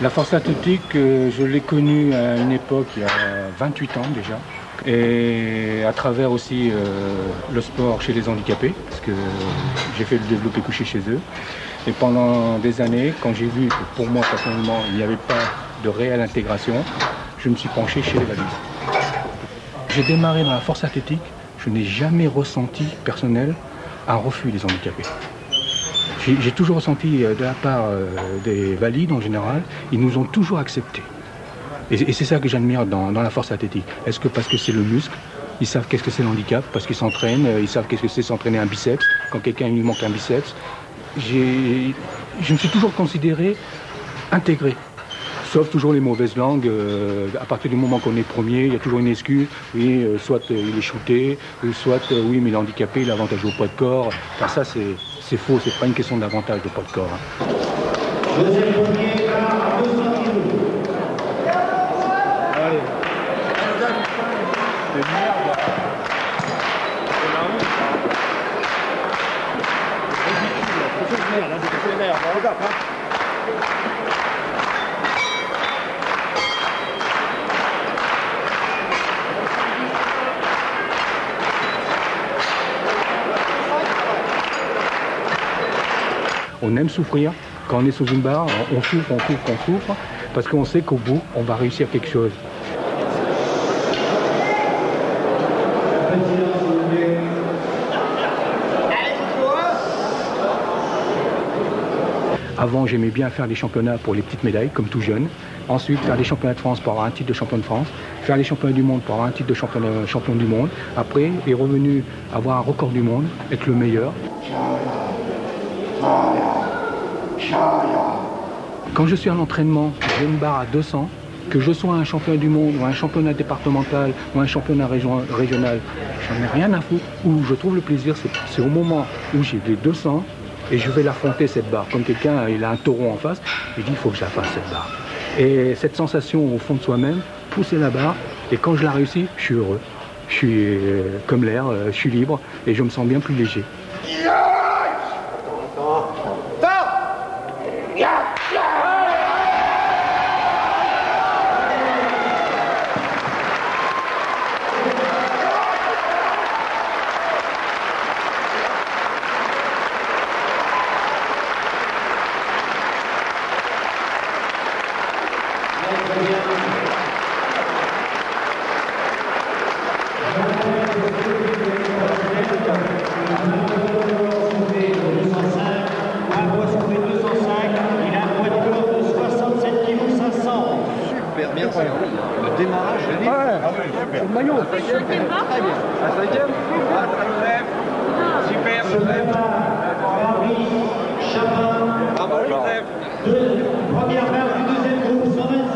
La force athlétique, je l'ai connue à une époque, il y a 28 ans déjà. Et à travers aussi le sport chez les handicapés, parce que j'ai fait le développé couché chez eux. Et pendant des années, quand j'ai vu que pour moi personnellement, il n'y avait pas de réelle intégration, je me suis penché chez les valides. J'ai démarré dans la force athlétique, je n'ai jamais ressenti personnel un refus des handicapés. J'ai toujours ressenti de la part des valides en général, ils nous ont toujours acceptés. Et c'est ça que j'admire dans la force athlétique. Est-ce que parce que c'est le muscle, ils savent qu'est-ce que c'est le handicap, parce qu'ils s'entraînent, ils savent qu'est-ce que c'est s'entraîner un biceps, quand quelqu'un lui manque un biceps. Je me suis toujours considéré intégré. Sauf toujours les mauvaises langues, à partir du moment qu'on est premier, il y a toujours une excuse, oui, soit il est shooté, ou soit oui, mais il est handicapé, il a avantage au poids de corps. Enfin ça c'est faux, c'est pas une question d'avantage de poids de corps. Hein. Deuxième premier, à 200 kilos. Allez. De merde. Regarde, hein. On aime souffrir. Quand on est sous une barre, on souffre, parce qu'on sait qu'au bout, on va réussir quelque chose. Avant, j'aimais bien faire des championnats pour les petites médailles, comme tout jeune. Ensuite, faire des championnats de France pour avoir un titre de champion de France. Faire les championnats du monde pour avoir un titre de champion du monde. Après, est revenu avoir un record du monde, être le meilleur. Quand je suis en entraînement, j'ai une barre à 200, que je sois un championnat du monde, ou un championnat départemental, ou un championnat régional, j'en ai rien à foutre. Où je trouve le plaisir, c'est au moment où j'ai les 200, et je vais l'affronter cette barre. Comme quelqu'un, il a un taureau en face, il dit il faut que je la fasse cette barre. Et cette sensation au fond de soi-même, pousser la barre, et quand je la réussis, je suis heureux. Je suis comme l'air, je suis libre, et je me sens bien plus léger. Le démarrage, C'est le maillot. Très bien. À 5e. Super, Joseph. Bravo, Joseph. Première barre du deuxième groupe, 125.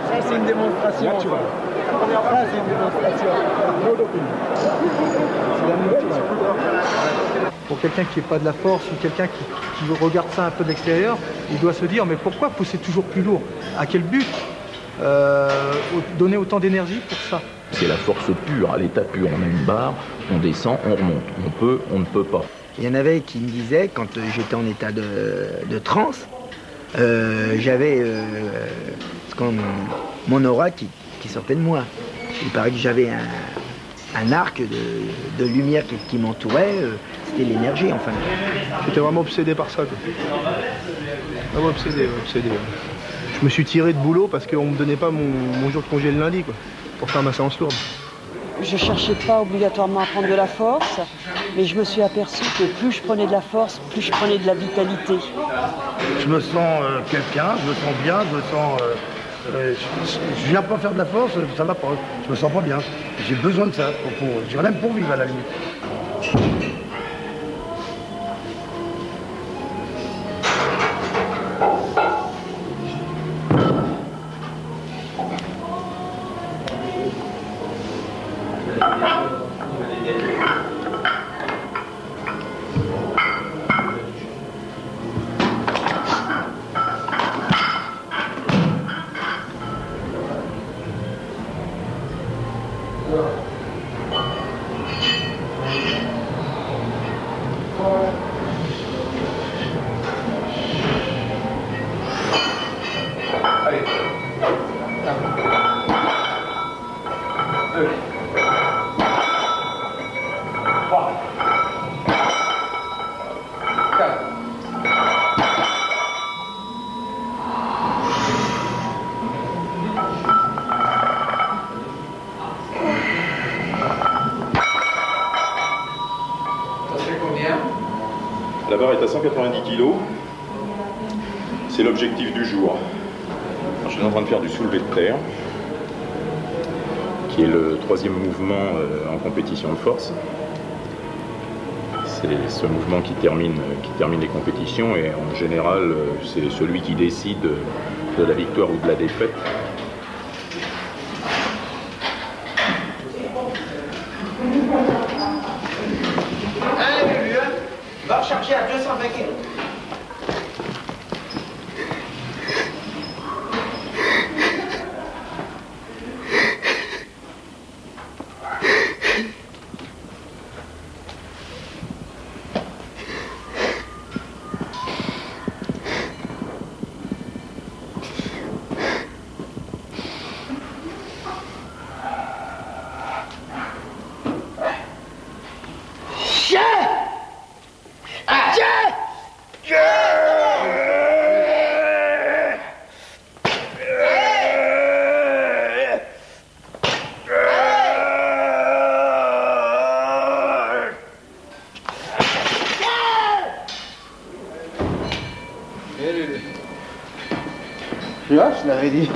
Ça, c'est une démonstration. Tu vois. Ça, c'est une démonstration. Pour quelqu'un qui n'est pas de la force ou quelqu'un qui regarde ça un peu de l'extérieur, il doit se dire mais pourquoi pousser toujours plus lourd? À quel but donner autant d'énergie pour ça? C'est la force pure, à l'état pur. On a une barre, on descend, on remonte. On peut, on ne peut pas. Il y en avait qui me disaient, quand j'étais en état de transe, j'avais mon aura qui sortait de moi. Il paraît que j'avais un arc de lumière qui m'entourait, c'était l'énergie enfin. J'étais vraiment obsédé par ça, quoi. Vraiment obsédé. Je me suis tiré de boulot parce qu'on ne me donnait pas mon jour de congé le lundi, quoi, pour faire ma séance lourde. Je ne cherchais pas obligatoirement à prendre de la force, mais je me suis aperçu que plus je prenais de la force, plus je prenais de la vitalité. Je me sens quelqu'un, je me sens bien, je me sens... je viens pas faire de la force, ça va pas, je me sens pas bien. J'ai besoin de ça, j'ai rien pour vivre à la limite. 190 kg. C'est l'objectif du jour. Alors, je suis en train de faire du soulevé de terre, qui est le 3e mouvement en compétition de force. C'est ce mouvement qui termine les compétitions et en général, c'est celui qui décide de la victoire ou de la défaite. Va rechercher à 220 kg. Tu vois, je l'avais dit.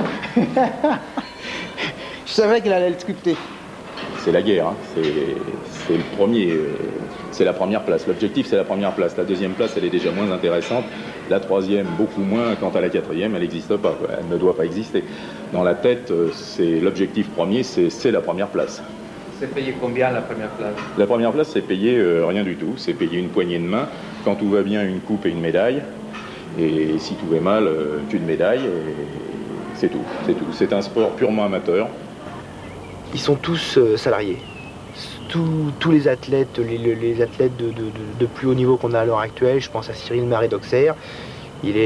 Je savais qu'il allait le sculpter. C'est la guerre, hein. C'est le premier, c'est la première place. L'objectif, c'est la première place. La 2e place, elle est déjà moins intéressante. La 3e, beaucoup moins. Quant à la 4e, elle n'existe pas, quoi. Elle ne doit pas exister. Dans la tête, c'est l'objectif premier, c'est la première place. C'est payé combien la première place? La première place, c'est payé rien du tout. C'est payé une poignée de main. Quand tout va bien, une coupe et une médaille. Et si tout va mal, une médaille. Et c'est tout. C'est tout. C'est un sport purement amateur. Ils sont tous salariés. Tous les athlètes, les athlètes de plus haut niveau qu'on a à l'heure actuelle, je pense à Cyril Maré d'Auxerre, il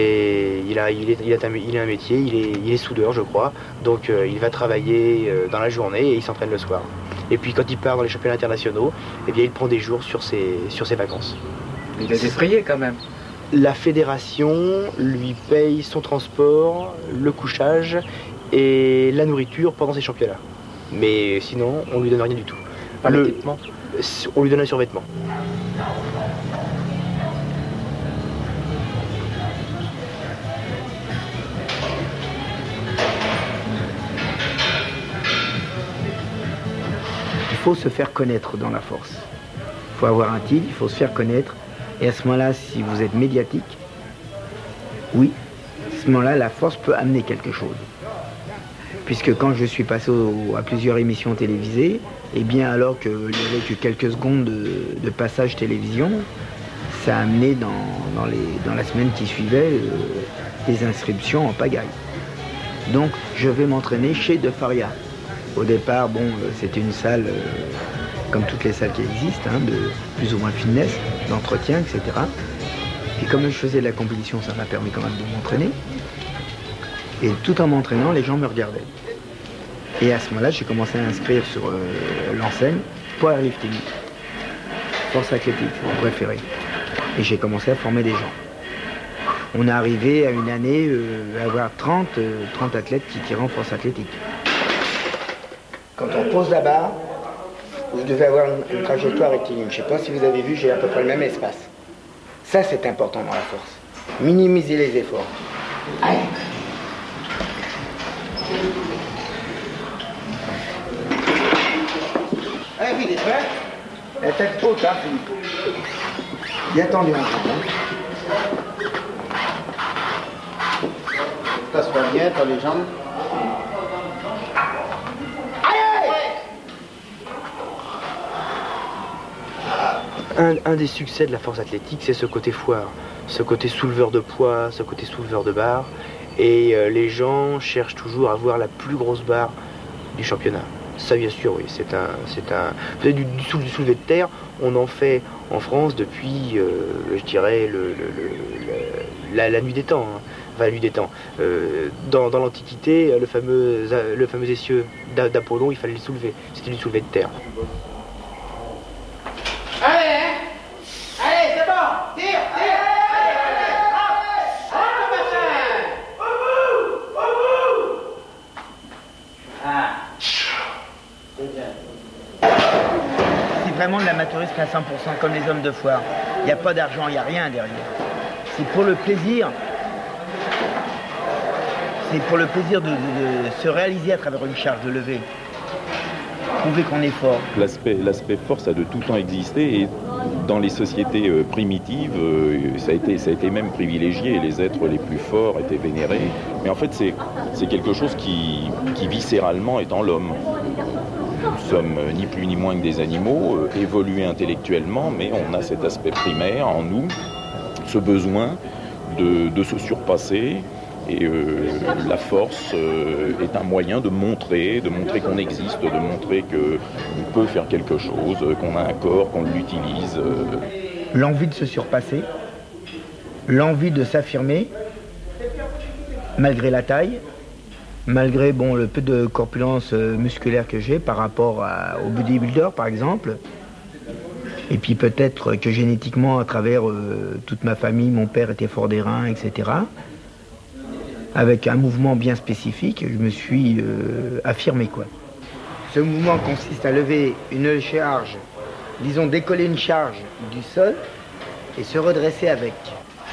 a un métier, il est soudeur je crois, donc il va travailler dans la journée et il s'entraîne le soir. Et puis quand il part dans les championnats internationaux, eh bien il prend des jours sur ses vacances. Il est effrayé quand même. La fédération lui paye son transport, le couchage et la nourriture pendant ses championnats. Mais sinon, on lui donne rien du tout. Pas l'équipement. On lui donne un survêtement. Il faut se faire connaître dans la force. Il faut avoir un titre, il faut se faire connaître. Et à ce moment-là, si vous êtes médiatique, oui, à ce moment-là, la force peut amener quelque chose. Puisque quand je suis passé à plusieurs émissions télévisées, eh bien alors qu'il n'y avait que quelques secondes de passage télévision, ça a amené dans la semaine qui suivait des inscriptions en pagaille. Donc je vais m'entraîner chez De Faria. Au départ, bon, c'était une salle, comme toutes les salles qui existent, hein, de plus ou moins fitness, d'entretien, etc. Et comme je faisais de la compétition, ça m'a permis quand même de m'entraîner. Et tout en m'entraînant, les gens me regardaient. Et à ce moment-là, j'ai commencé à inscrire sur l'enseigne powerlifting, force athlétique, mon préféré. Et j'ai commencé à former des gens. On est arrivé à une année à avoir 30 athlètes qui tiraient en force athlétique. Quand on pose la barre, vous devez avoir une trajectoire rectiligne. Je ne sais pas si vous avez vu, j'ai à peu près le même espace. Ça, c'est important dans la force. Minimiser les efforts. Allez. Allez, Philippe, hein? La tête haute, hein, Philippe. Bien tendu, hein. Passe-toi bien, t'as les jambes. Un des succès de la force athlétique, c'est ce côté foire, ce côté souleveur de poids, ce côté souleveur de barre. Et les gens cherchent toujours à avoir la plus grosse barre du championnat. Ça, bien sûr, oui, c'est un. Vous avez du soulevé de terre, on en fait en France depuis, je dirais, la nuit des temps. Hein. Enfin, la nuit des temps. Dans l'Antiquité, le fameux essieu d'Apollon, il fallait le soulever. C'était du soulevé de terre. Allez, allez, c'est bon, tire, tire. C'est vraiment de l'amateurisme à 100%, comme les hommes de foire. Il n'y a pas d'argent, il n'y a rien derrière. c'est pour le plaisir. C'est pour le plaisir de se réaliser à travers une charge de lever. Prouver qu'on est fort. L'aspect force a de tout temps existé et dans les sociétés primitives, ça a été même privilégié. Les êtres les plus forts étaient vénérés. Mais en fait, c'est quelque chose qui viscéralement est en l'homme. Nous sommes ni plus ni moins que des animaux, évolués intellectuellement, mais on a cet aspect primaire en nous, ce besoin de se surpasser. Et la force est un moyen de montrer qu'on existe, de montrer qu'on peut faire quelque chose, qu'on a un corps, qu'on l'utilise. L'envie de se surpasser, l'envie de s'affirmer, malgré la taille, malgré le peu de corpulence musculaire que j'ai par rapport au bodybuilder par exemple. Et puis peut-être que génétiquement, à travers toute ma famille, mon père était fort des reins, etc. Avec un mouvement bien spécifique, je me suis affirmé, quoi. Ce mouvement consiste à lever une charge, disons décoller une charge du sol et se redresser avec.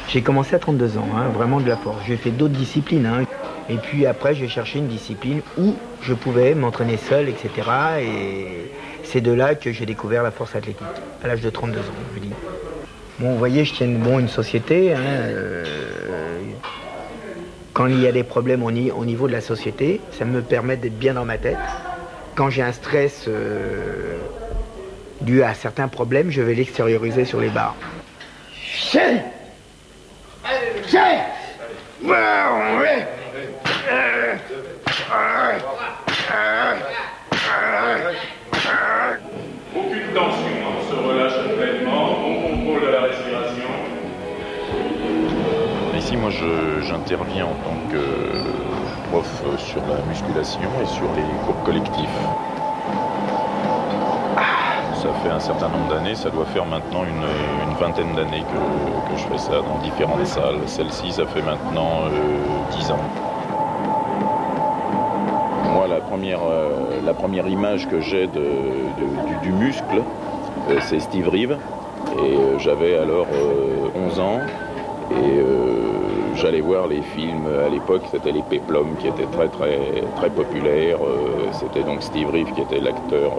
J'ai commencé à 32 ans, vraiment de la force. J'ai fait d'autres disciplines. Et puis après, j'ai cherché une discipline où je pouvais m'entraîner seul, etc. Et c'est de là que j'ai découvert la force athlétique, à l'âge de 32 ans, je dis. Bon, vous voyez, je tiens une société. Quand il y a des problèmes au niveau de la société, ça me permet d'être bien dans ma tête. Quand j'ai un stress dû à certains problèmes, je vais l'extérioriser sur les barres. Aucune tension, on se relâche pleinement, bon contrôle de la respiration. Ici, moi, j'interviens en tant que prof sur la musculation et sur les cours collectifs. Ça fait un certain nombre d'années, ça doit faire maintenant une vingtaine d'années que je fais ça dans différentes salles. Celle-ci, ça fait maintenant 10 ans. Moi, la première image que j'ai du muscle, c'est Steve Reeve. Et j'avais alors 11 ans. Et j'allais voir les films, à l'époque c'était les péplums qui étaient très très très populaires, c'était donc Steve Reeve qui était l'acteur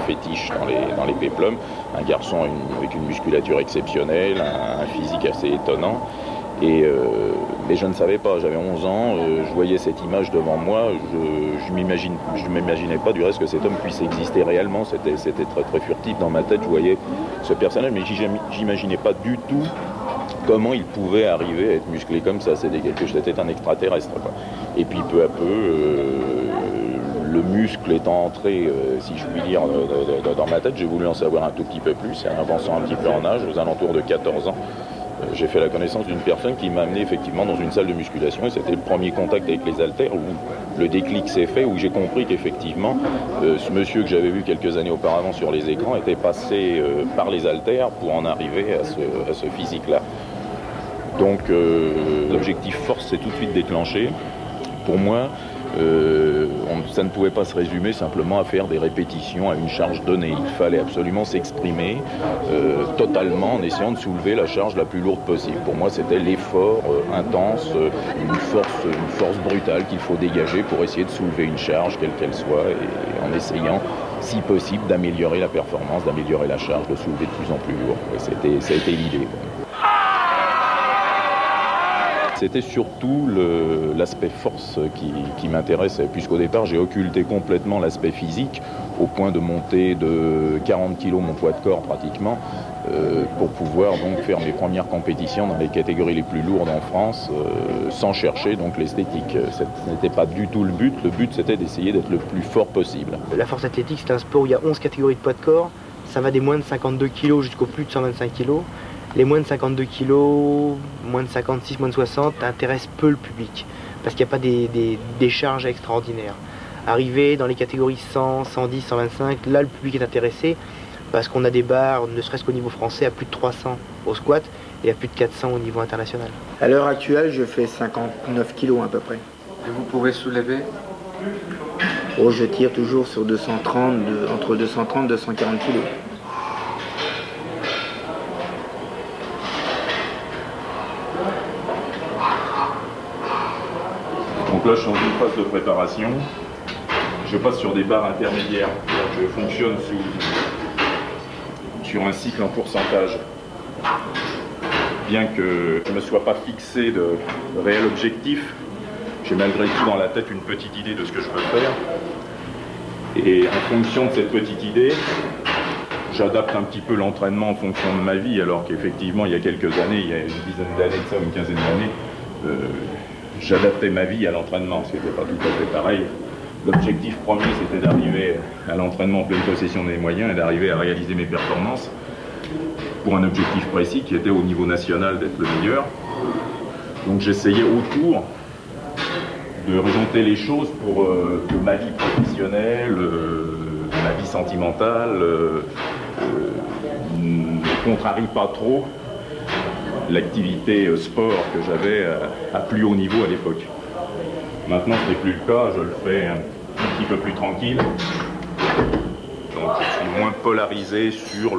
fétiche dans les péplums, un garçon avec une musculature exceptionnelle, un physique assez étonnant, mais je ne savais pas, j'avais 11 ans, je voyais cette image devant moi, je m'imaginais pas du reste que cet homme puisse exister réellement, c'était très très furtif dans ma tête, je voyais ce personnage, mais j'imaginais pas du tout comment il pouvait arriver à être musclé comme ça, c'était un extraterrestre, quoi. Et puis peu à peu, le muscle étant entré, si je puis dire, dans ma tête, j'ai voulu en savoir un tout petit peu plus, et en avançant un petit peu en âge, aux alentours de 14 ans, j'ai fait la connaissance d'une personne qui m'a amené effectivement dans une salle de musculation, et c'était le premier contact avec les haltères où le déclic s'est fait, où j'ai compris qu'effectivement ce monsieur que j'avais vu quelques années auparavant sur les écrans était passé par les haltères pour en arriver à ce physique-là. Donc l'objectif force s'est tout de suite déclenché. Pour moi, ça ne pouvait pas se résumer simplement à faire des répétitions à une charge donnée. Il fallait absolument s'exprimer totalement en essayant de soulever la charge la plus lourde possible. Pour moi, c'était l'effort intense, une force brutale qu'il faut dégager pour essayer de soulever une charge, quelle qu'elle soit, et en essayant, si possible, d'améliorer la performance, d'améliorer la charge, de soulever de plus en plus lourd. Et ça a été l'idée. C'était surtout l'aspect force qui m'intéressait, puisqu'au départ j'ai occulté complètement l'aspect physique, au point de monter de 40 kg mon poids de corps pratiquement, pour pouvoir donc faire mes premières compétitions dans les catégories les plus lourdes en France, sans chercher donc l'esthétique. Ce n'était pas du tout le but c'était d'essayer d'être le plus fort possible. La force athlétique, c'est un sport où il y a 11 catégories de poids de corps, ça va des moins de 52 kg jusqu'au plus de 125 kg. Les moins de 52 kg, moins de 56, moins de 60 intéressent peu le public parce qu'il n'y a pas des charges extraordinaires. Arriver dans les catégories 100, 110, 125, là le public est intéressé parce qu'on a des barres, ne serait-ce qu'au niveau français, à plus de 300 au squat et à plus de 400 au niveau international. À l'heure actuelle, je fais 59 kg à peu près. Et vous pouvez soulever? Je tire toujours sur 230, entre 230 et 240 kg. Donc là, je suis dans une phase de préparation. Je passe sur des barres intermédiaires. Je fonctionne sur un cycle en pourcentage. Bien que je ne me sois pas fixé de réel objectif, j'ai malgré tout dans la tête une petite idée de ce que je veux faire. Et en fonction de cette petite idée, j'adapte un petit peu l'entraînement en fonction de ma vie, alors qu'effectivement, il y a quelques années, il y a une dizaine d'années de ça, une quinzaine d'années, j'adaptais ma vie à l'entraînement, ce n'était pas tout à fait pareil. L'objectif premier, c'était d'arriver à l'entraînement en pleine possession des moyens et d'arriver à réaliser mes performances pour un objectif précis qui était au niveau national d'être le meilleur. Donc j'essayais autour de réorienter les choses pour que ma vie professionnelle, ma vie sentimentale ne contrarie pas trop l'activité sport que j'avais à plus haut niveau à l'époque. Maintenant, ce n'est plus le cas, je le fais un petit peu plus tranquille. Donc je suis moins polarisé sur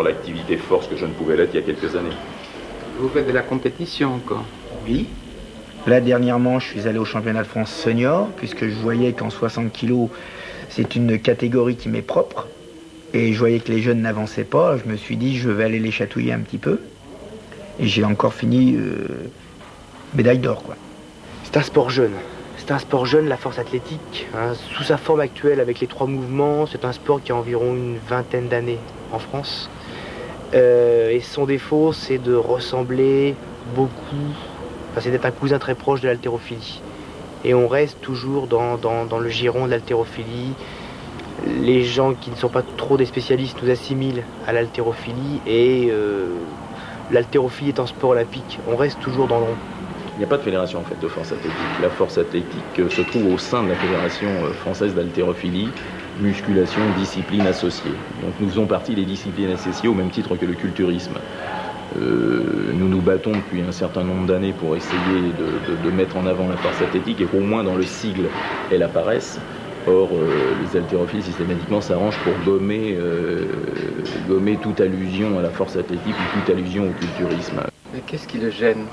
l'activité force que je ne pouvais l'être il y a quelques années. Vous faites de la compétition encore? Oui. Là, dernièrement, je suis allé au championnat de France senior, puisque je voyais qu'en 60 kg, c'est une catégorie qui m'est propre. Et je voyais que les jeunes n'avançaient pas. Je me suis dit, je vais aller les chatouiller un petit peu. Et j'ai encore fini médaille d'or, quoi. C'est un sport jeune. C'est un sport jeune, la force athlétique. Hein, sous sa forme actuelle, avec les 3 mouvements, c'est un sport qui a environ une vingtaine d'années en France. Et son défaut, c'est de ressembler beaucoup, enfin, c'est d'être un cousin très proche de l'haltérophilie. Et on reste toujours dans le giron de l'haltérophilie. Les gens qui ne sont pas trop des spécialistes nous assimilent à l'haltérophilie et l'haltérophilie est un sport olympique. On reste toujours dans le rond. Il n'y a pas de fédération en fait de force athlétique. La force athlétique se trouve au sein de la fédération française d'haltérophilie, musculation, discipline associée. Donc nous faisons partie des disciplines associées au même titre que le culturisme. Nous nous battons depuis un certain nombre d'années pour essayer de mettre en avant la force athlétique et qu'au moins dans le sigle elle apparaisse. Or, les haltérophiles systématiquement s'arrangent pour gommer toute allusion à la force athlétique ou toute allusion au culturisme. Mais qu'est-ce qui le gêne?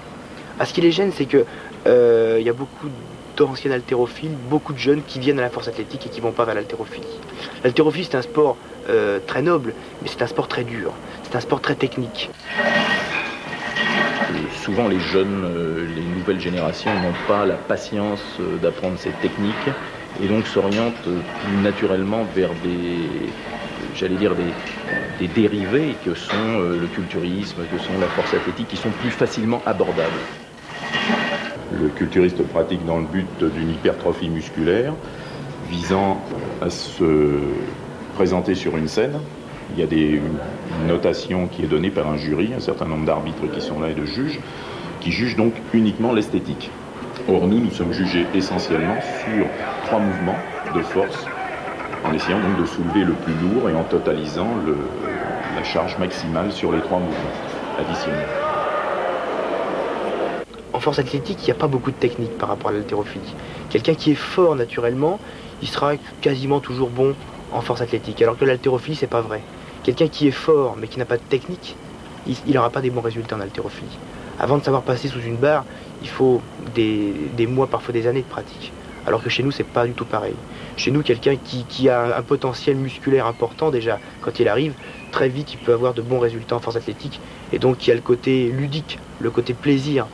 Ce qui les gêne, c'est que y a beaucoup d'anciens haltérophiles, beaucoup de jeunes qui viennent à la force athlétique et qui vont pas vers l'haltérophilie. L'haltérophilie, c'est un sport très noble, mais c'est un sport très dur. C'est un sport très technique. Souvent, les jeunes, les nouvelles générations n'ont pas la patience d'apprendre cette technique et donc s'orientent plus naturellement vers des dérivés que sont le culturisme, que sont la force athlétique, qui sont plus facilement abordables. Le culturiste pratique dans le but d'une hypertrophie musculaire, visant à se présenter sur une scène. Il y a une notation qui est donnée par un jury, un certain nombre d'arbitres qui sont là et de juges, qui jugent donc uniquement l'esthétique. Or nous sommes jugés essentiellement sur 3 mouvements de force, en essayant donc de soulever le plus lourd et en totalisant la charge maximale sur les 3 mouvements additionnels. En force athlétique, il n'y a pas beaucoup de technique par rapport à l'haltérophilie. Quelqu'un qui est fort naturellement, il sera quasiment toujours bon en force athlétique, alors que l'haltérophilie, c'est pas vrai. Quelqu'un qui est fort mais qui n'a pas de technique, il n'aura pas des bons résultats en haltérophilie. Avant de savoir passer sous une barre, il faut des mois, parfois des années de pratique. Alors que chez nous, c'est pas du tout pareil. Chez nous, quelqu'un qui a un potentiel musculaire important déjà, quand il arrive, très vite, il peut avoir de bons résultats en force athlétique. Et donc, il y a le côté ludique, le côté plaisir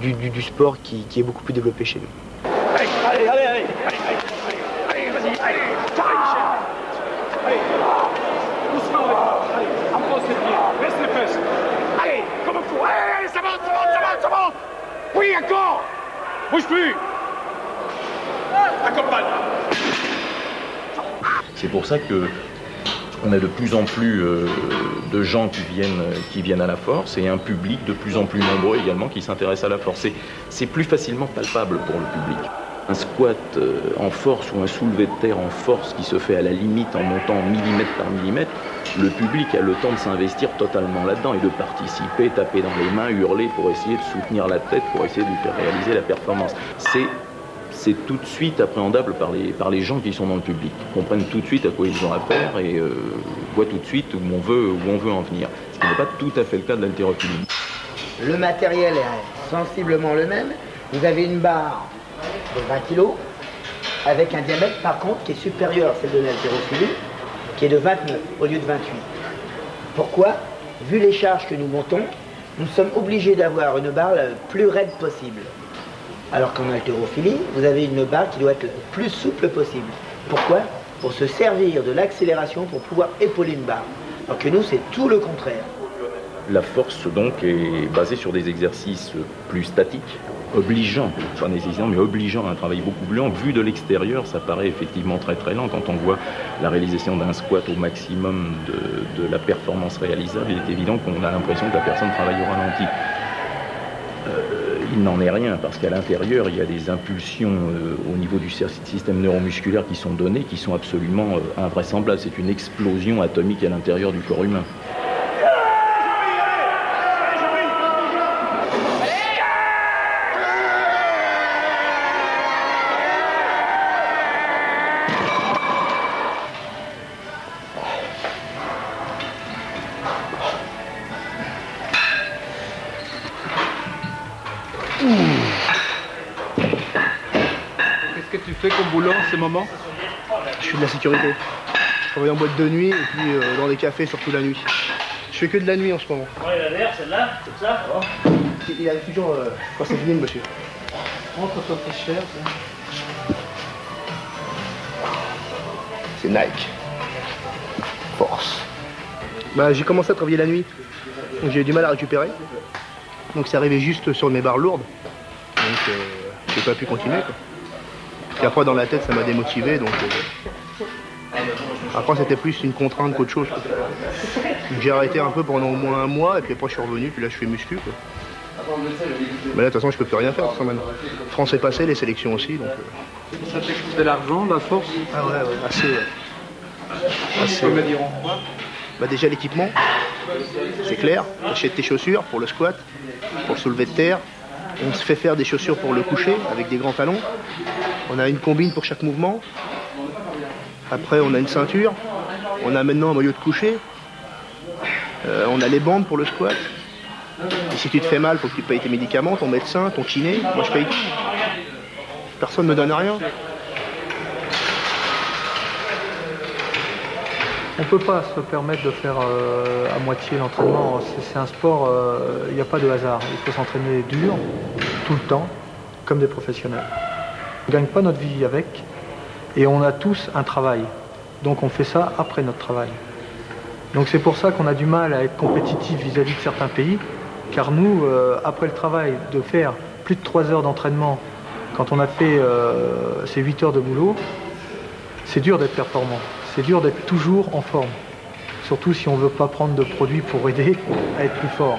du sport qui est beaucoup plus développé chez nous. Allez, vas-y, allez, allez, doucement, allez, avance les pieds, laisse les fesses. Allez, comme un fou, allez, ça monte. Oui, encore, bouge plus. Accompagne. C'est pour ça que on a de plus en plus de gens qui viennent à la force et un public de plus en plus nombreux également qui s'intéresse à la force. C'est plus facilement palpable pour le public. Un squat en force ou un soulevé de terre en force qui se fait à la limite en montant millimètre par millimètre, le public a le temps de s'investir totalement là-dedans et de participer, taper dans les mains, hurler pour essayer de soutenir la tête, pour essayer de lui faire réaliser la performance. C'est tout de suite appréhendable par les gens qui sont dans le public. Ils comprennent tout de suite à quoi ils ont affaire et voient tout de suite où on veut en venir. Ce qui n'est pas tout à fait le cas de l'haltérophilie. Le matériel est sensiblement le même. Vous avez une barre de 20 kg, avec un diamètre par contre qui est supérieur à celle de l'haltérophilie, qui est de 29 au lieu de 28. Pourquoi? Vu les charges que nous montons, nous sommes obligés d'avoir une barre le plus raide possible. Alors qu'en haltérophilie, vous avez une barre qui doit être le plus souple possible. Pourquoi? Pour se servir de l'accélération pour pouvoir épauler une barre. Alors que nous, c'est tout le contraire. La force donc est basée sur des exercices plus statiques, obligeants, pas nécessairement, mais obligeants à un travail beaucoup plus lent. Vu de l'extérieur, ça paraît effectivement très très lent. Quand on voit la réalisation d'un squat au maximum de la performance réalisable, il est évident qu'on a l'impression que la personne travaille au ralenti. Il n'en est rien, parce qu'à l'intérieur, il y a des impulsions au niveau du système neuromusculaire qui sont données, qui sont absolument invraisemblables. C'est une explosion atomique à l'intérieur du corps humain. Qu'est-ce que tu fais comme boulot en ce moment? Je fais de la sécurité. Je travaille en boîte de nuit et puis dans des cafés, surtout la nuit. Je fais que de la nuit en ce moment. Ouais, la dernière, celle-là, c'est ça? Oh. Il arrive toujours quand c'est fini, monsieur. Montre ton t-shirt. C'est Nike. Force. Bah, j'ai commencé à travailler la nuit, donc j'ai eu du mal à récupérer. Donc c'est arrivé juste sur mes barres lourdes. Donc j'ai pas pu continuer, quoi. Et après dans la tête ça m'a démotivé, donc après c'était plus une contrainte qu'autre chose, quoi. Donc j'ai arrêté un peu pendant au moins un mois et puis après je suis revenu, puis là je fais muscu, quoi. Mais là de toute façon je peux plus rien faire, ça, maintenant. France est passée, les sélections aussi, donc Ça te coûte de l'argent, la force? Ah ouais, assez. Tu peux me dire en quoi? Bah déjà l'équipement, c'est clair, t'achètes tes chaussures pour le squat, pour le soulevé de terre, on se fait faire des chaussures pour le coucher avec des grands talons, on a une combine pour chaque mouvement, après on a une ceinture, on a maintenant un maillot de coucher, on a les bandes pour le squat, et si tu te fais mal, faut que tu payes tes médicaments, ton médecin, ton kiné, moi je paye tout. Personne ne me donne rien. On ne peut pas se permettre de faire à moitié l'entraînement. C'est un sport, il n'y a pas de hasard. Il faut s'entraîner dur, tout le temps, comme des professionnels. On ne gagne pas notre vie avec, et on a tous un travail. Donc on fait ça après notre travail. Donc c'est pour ça qu'on a du mal à être compétitif vis-à-vis de certains pays, car nous, après le travail de faire plus de 3 heures d'entraînement, quand on a fait ces 8 heures de boulot, c'est dur d'être performant. C'est dur d'être toujours en forme, surtout si on ne veut pas prendre de produits pour aider à être plus fort.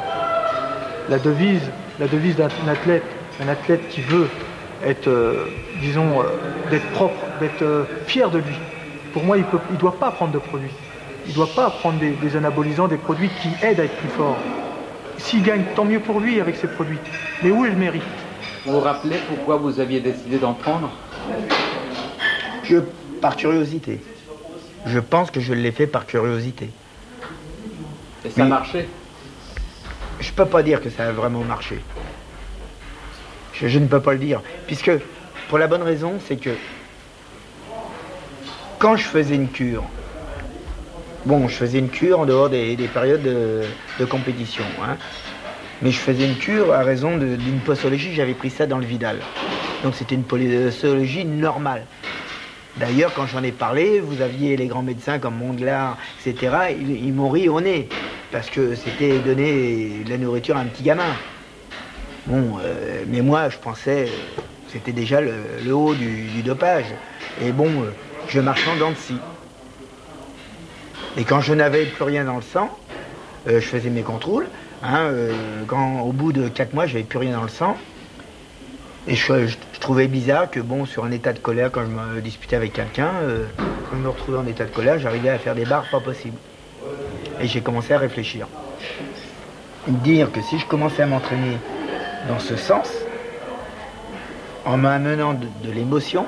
La devise d'un athlète, qui veut être, d'être propre, d'être fier de lui, pour moi, il ne doit pas prendre de produits. Il ne doit pas prendre des anabolisants, des produits qui aident à être plus fort. S'il gagne, tant mieux pour lui avec ces produits. Mais où est le mérite? Vous vous rappelez pourquoi vous aviez décidé d'en prendre? Par curiosité. Je pense que je l'ai fait par curiosité. Et ça a marché? Je ne peux pas dire que ça a vraiment marché. Je ne peux pas le dire. Puisque, pour la bonne raison, c'est que quand je faisais une cure, bon, je faisais une cure en dehors des périodes de compétition, hein, mais je faisais une cure à raison d'une posologie, j'avais pris ça dans le Vidal. Donc c'était une posologie normale. D'ailleurs, quand j'en ai parlé, vous aviez les grands médecins comme Mondlar, etc., ils m'ont ri au nez, parce que c'était donner de la nourriture à un petit gamin. Bon, mais moi, je pensais, c'était déjà le haut du dopage. Et bon, je marchais en dents de scie. Et quand je n'avais plus rien dans le sang, je faisais mes contrôles. Hein, quand au bout de 4 mois, je n'avais plus rien dans le sang. Et je trouvais bizarre que, bon, sur un état de colère, quand je me disputais avec quelqu'un, quand je me retrouvais en état de colère, j'arrivais à faire des barres pas possibles. Et j'ai commencé à réfléchir. Dire que si je commençais à m'entraîner dans ce sens, en m'amenant de l'émotion,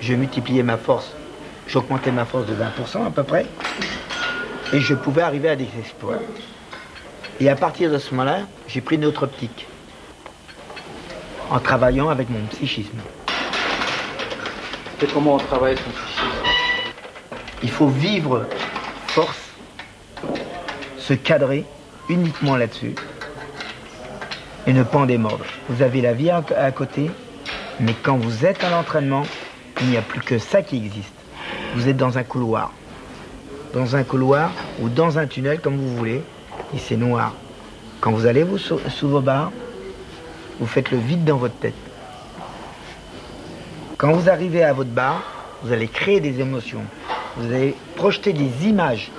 je multipliais ma force, j'augmentais ma force de 20% à peu près, et je pouvais arriver à des exploits. Et à partir de ce moment-là, j'ai pris une autre optique. en travaillant avec mon psychisme. Et comment on travaille son psychisme? Il faut vivre force, se cadrer uniquement là-dessus et ne pas en démordre. Vous avez la vie à côté, mais quand vous êtes à l'entraînement, il n'y a plus que ça qui existe. Vous êtes dans un couloir. Dans un couloir ou dans un tunnel, comme vous voulez, et c'est noir. Quand vous allez sous vos barres, vous faites le vide dans votre tête. Quand vous arrivez à votre barre, vous allez créer des émotions. Vous allez projeter des images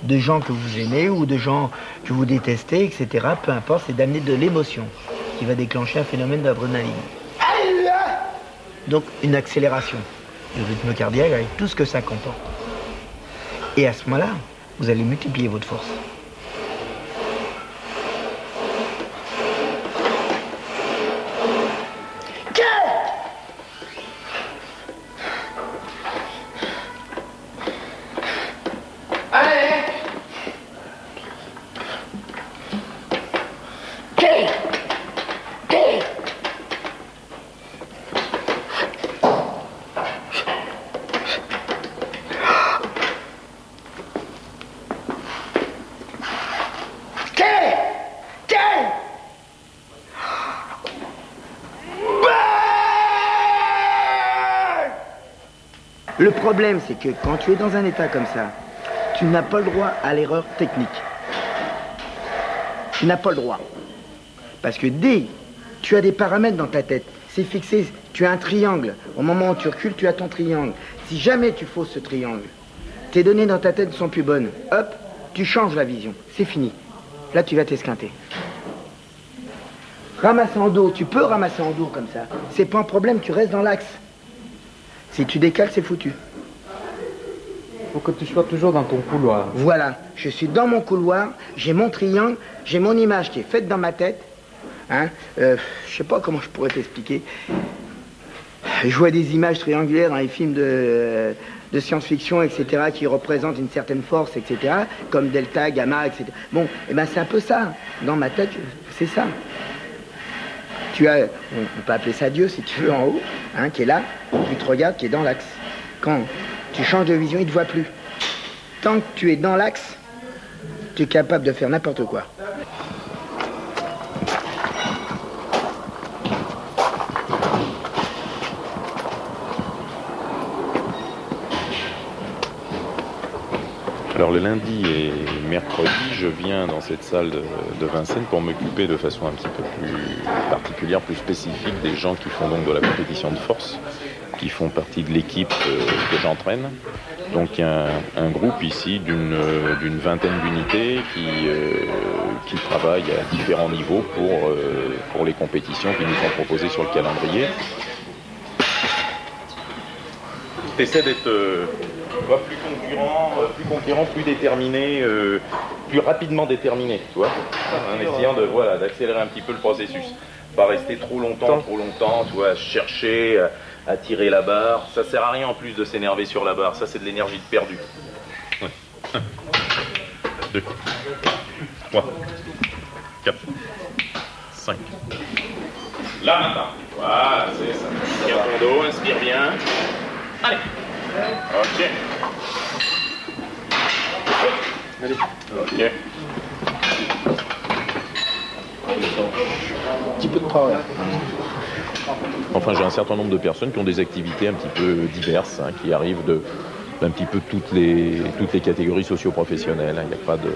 de gens que vous aimez ou de gens que vous détestez, etc. Peu importe, c'est d'amener de l'émotion qui va déclencher un phénomène d'adrénaline. Donc une accélération du rythme cardiaque avec tout ce que ça comporte. Et à ce moment-là, vous allez multiplier votre force. Le problème, c'est que quand tu es dans un état comme ça, tu n'as pas le droit à l'erreur technique. Tu n'as pas le droit. Parce que dès que tu as des paramètres dans ta tête, c'est fixé, tu as un triangle. Au moment où tu recules, tu as ton triangle. Si jamais tu fausses ce triangle, tes données dans ta tête ne sont plus bonnes. Hop, tu changes la vision. C'est fini. Là, tu vas t'esquinter. Ramasser en dos, tu peux ramasser en dos comme ça. C'est pas un problème, tu restes dans l'axe. Si tu décales, c'est foutu. Il faut que tu sois toujours dans ton couloir. Voilà, je suis dans mon couloir, j'ai mon triangle, j'ai mon image qui est faite dans ma tête. Hein, je sais pas comment je pourrais t'expliquer. Je vois des images triangulaires dans les films de science-fiction, etc., qui représentent une certaine force, etc., comme delta, gamma, etc. Bon, et ben c'est un peu ça. Dans ma tête, c'est ça. Tu as, on peut appeler ça Dieu si tu veux en haut, hein, qui est là, qui te regarde, qui est dans l'axe. Quand tu changes de vision, il ne te voit plus. Tant que tu es dans l'axe, tu es capable de faire n'importe quoi. Alors le lundi et mercredi, je viens dans cette salle de Vincennes pour m'occuper de façon un petit peu plus particulière, plus spécifique des gens qui font donc de la compétition de force, qui font partie de l'équipe que j'entraîne. Donc il y a un groupe ici d'une vingtaine d'unités qui travaillent à différents niveaux pour les compétitions qui nous sont proposées sur le calendrier. T'essaies d'être plus conquérant, plus déterminé, plus rapidement déterminé, tu vois, en essayant d'accélérer un petit peu le processus. Pas rester trop longtemps, tu vois, chercher à tirer la barre. Ça sert à rien en plus de s'énerver sur la barre, ça c'est de l'énergie de perdu. 1, 2, 3, 4, 5. Là maintenant, voilà, c'est ça. Tiens ton dos, inspire bien. Allez. Ok. Allez. Ok. Un petit peu de power. Enfin, j'ai un certain nombre de personnes qui ont des activités un petit peu diverses, hein, qui arrivent d'un petit peu toutes les catégories socio-professionnelles. Il n'y a pas de...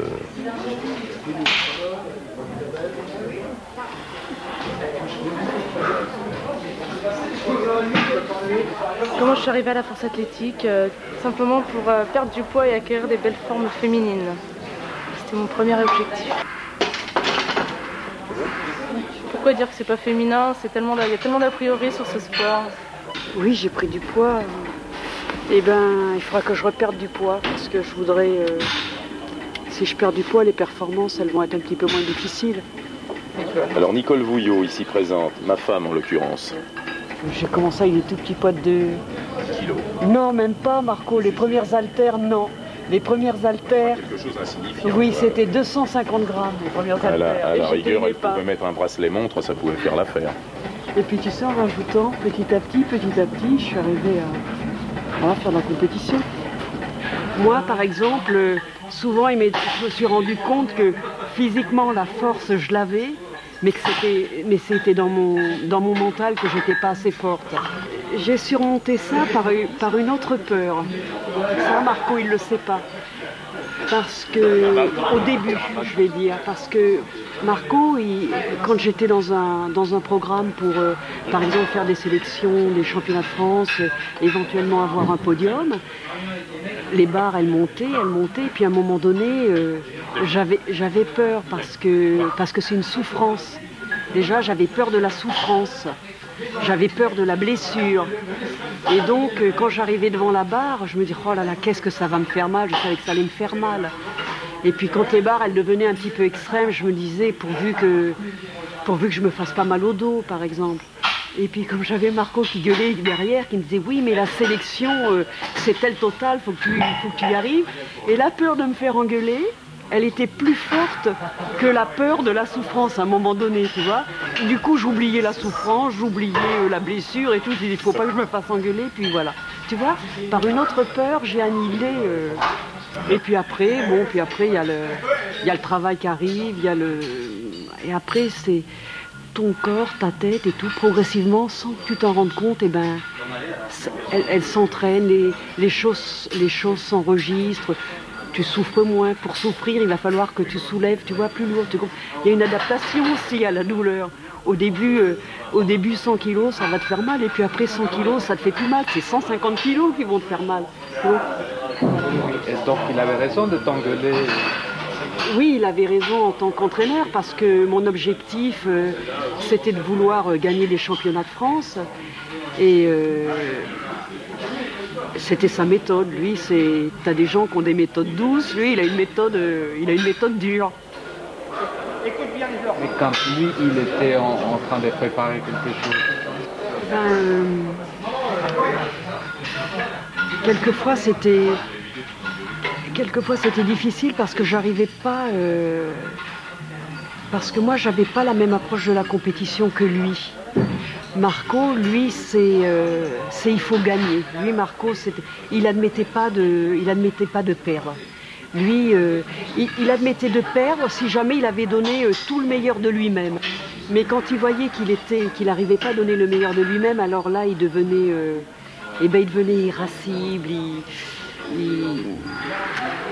Comment je suis arrivée à la force athlétique? Simplement pour perdre du poids et acquérir des belles formes féminines. C'était mon premier objectif. Pourquoi dire que c'est pas féminin? Il y a tellement d'a priori sur ce sport. Oui, j'ai pris du poids. Eh ben, il faudra que je reperde du poids parce que je voudrais... si je perds du poids, les performances, elles vont être un petit peu moins difficiles. Alors Nicole Vouillot, ici présente, ma femme en l'occurrence. J'ai commencé avec des tout petits poids de... Kilos. Non, même pas, Marco. Les premières haltères, non. Les premières haltères... Quelque chose d'insignifiant. Oui, c'était 250 grammes, les premières haltères. À la rigueur, elle pouvait mettre un bracelet montre, ça pouvait faire l'affaire. Et puis tu sais, en rajoutant petit à petit, je suis arrivée à faire de la compétition. Moi, par exemple, souvent, je me suis rendu compte que physiquement, la force, je l'avais, mais c'était dans mon mental que j'étais pas assez forte. J'ai surmonté ça par une autre peur. Ça, Marco, il le sait pas. Parce que, au début, je vais dire, parce que Marco, quand j'étais dans un programme pour, par exemple, faire des sélections, des championnats de France, éventuellement avoir un podium, les barres, elles montaient, et puis à un moment donné, j'avais peur parce que c'est une souffrance. Déjà, j'avais peur de la souffrance. J'avais peur de la blessure. Et donc, quand j'arrivais devant la barre, je me dis, oh là là, qu'est-ce que ça va me faire mal. Je savais que ça allait me faire mal. Et puis, quand les barres, elles devenaient un petit peu extrêmes, je me disais, pourvu que je me fasse pas mal au dos, par exemple. Et puis, comme j'avais Marco qui gueulait derrière, qui me disait, oui, mais la sélection, c'est tel total, faut que tu y arrives. Et la peur de me faire engueuler, elle était plus forte que la peur de la souffrance à un moment donné, tu vois. Du coup, j'oubliais la souffrance, j'oubliais la blessure et tout. Je disais, il ne faut pas que je me fasse engueuler, puis voilà. Tu vois, par une autre peur, j'ai annihilé. Et puis après, il y a le travail qui arrive, et après, c'est ton corps, ta tête et tout, progressivement, sans que tu t'en rendes compte, et ben, elle s'entraîne, les choses s'enregistrent. Tu souffres moins. Pour souffrir, il va falloir que tu soulèves, tu vois, plus lourd. Il y a une adaptation aussi à la douleur. Au début, 100 kilos, ça va te faire mal. Et puis après, 100 kilos, ça te fait plus mal. C'est 150 kilos qui vont te faire mal. Et donc, il avait raison de t'engueuler? Oui, il avait raison en tant qu'entraîneur, parce que mon objectif, c'était de vouloir gagner les championnats de France. Et... c'était sa méthode. Lui, t'as des gens qui ont des méthodes douces. Lui, il a une méthode dure. Et quand lui, il était en train de préparer quelque chose? Quelquefois, c'était difficile parce que j'arrivais pas... parce que moi, j'avais pas la même approche de la compétition que lui. Marco, lui, c'est il faut gagner. Lui, Marco, il admettait pas de perdre. Lui, il admettait de perdre si jamais il avait donné tout le meilleur de lui-même. Mais quand il voyait qu'il n'arrivait pas à donner le meilleur de lui-même, alors là, il devenait irascible.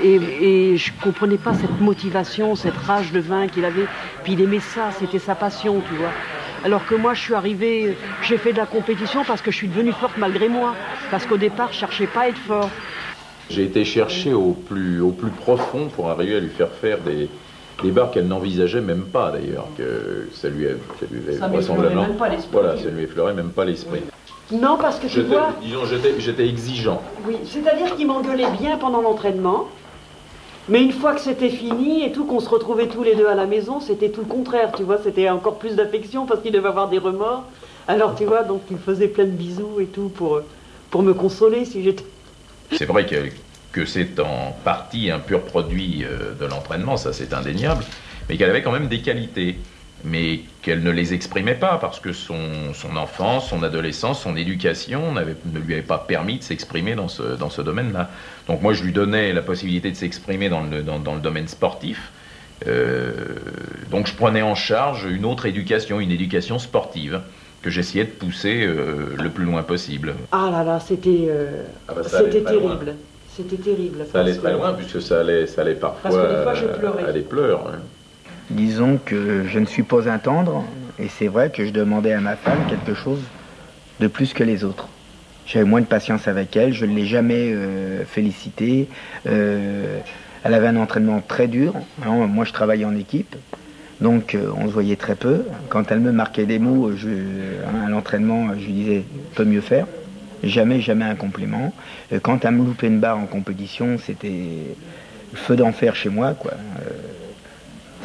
Et je comprenais pas cette motivation, cette rage de vaincre qu'il avait. Puis il aimait ça, c'était sa passion, tu vois. Alors que moi, je suis arrivée, j'ai fait de la compétition parce que je suis devenue forte malgré moi. Parce qu'au départ, je cherchais pas à être fort. J'ai été chercher au plus profond pour arriver à lui faire des barres qu'elle n'envisageait même pas d'ailleurs, que ça lui vraisemblablement, même pas l'esprit. Voilà, ça lui effleurait même pas l'esprit. Non, parce que tu vois... Disons, j'étais exigeant. Oui, c'est-à-dire qu'il m'engueulait bien pendant l'entraînement, mais une fois que c'était fini et tout, qu'on se retrouvait tous les deux à la maison, c'était tout le contraire, tu vois, c'était encore plus d'affection parce qu'il devait avoir des remords. Alors, tu vois, donc il me faisait plein de bisous et tout pour me consoler si j'étais... C'est vrai que c'est en partie un pur produit de l'entraînement, ça c'est indéniable, mais qu'elle avait quand même des qualités, mais qu'elle ne les exprimait pas parce que son enfance, son adolescence, son éducation ne lui avait pas permis de s'exprimer dans ce domaine-là. Donc moi je lui donnais la possibilité de s'exprimer dans le domaine sportif, donc je prenais en charge une autre éducation, une éducation sportive, que j'essayais de pousser le plus loin possible. Ah là là, c'était terrible. C'était terrible. Ça allait très loin, puisque ça allait parfois parce que des fois, je pleurais. à des pleurs. Hein. Disons que je ne suis pas un tendre, et c'est vrai que je demandais à ma femme quelque chose de plus que les autres. J'avais moins de patience avec elle, je ne l'ai jamais félicitée. Elle avait un entraînement très dur. Alors, moi, je travaillais en équipe. Donc on se voyait très peu. Quand elle me marquait des mots à l'entraînement, je lui disais « peut mieux faire ». Jamais un compliment. Quand elle me loupait une barre en compétition, c'était le feu d'enfer chez moi, quoi.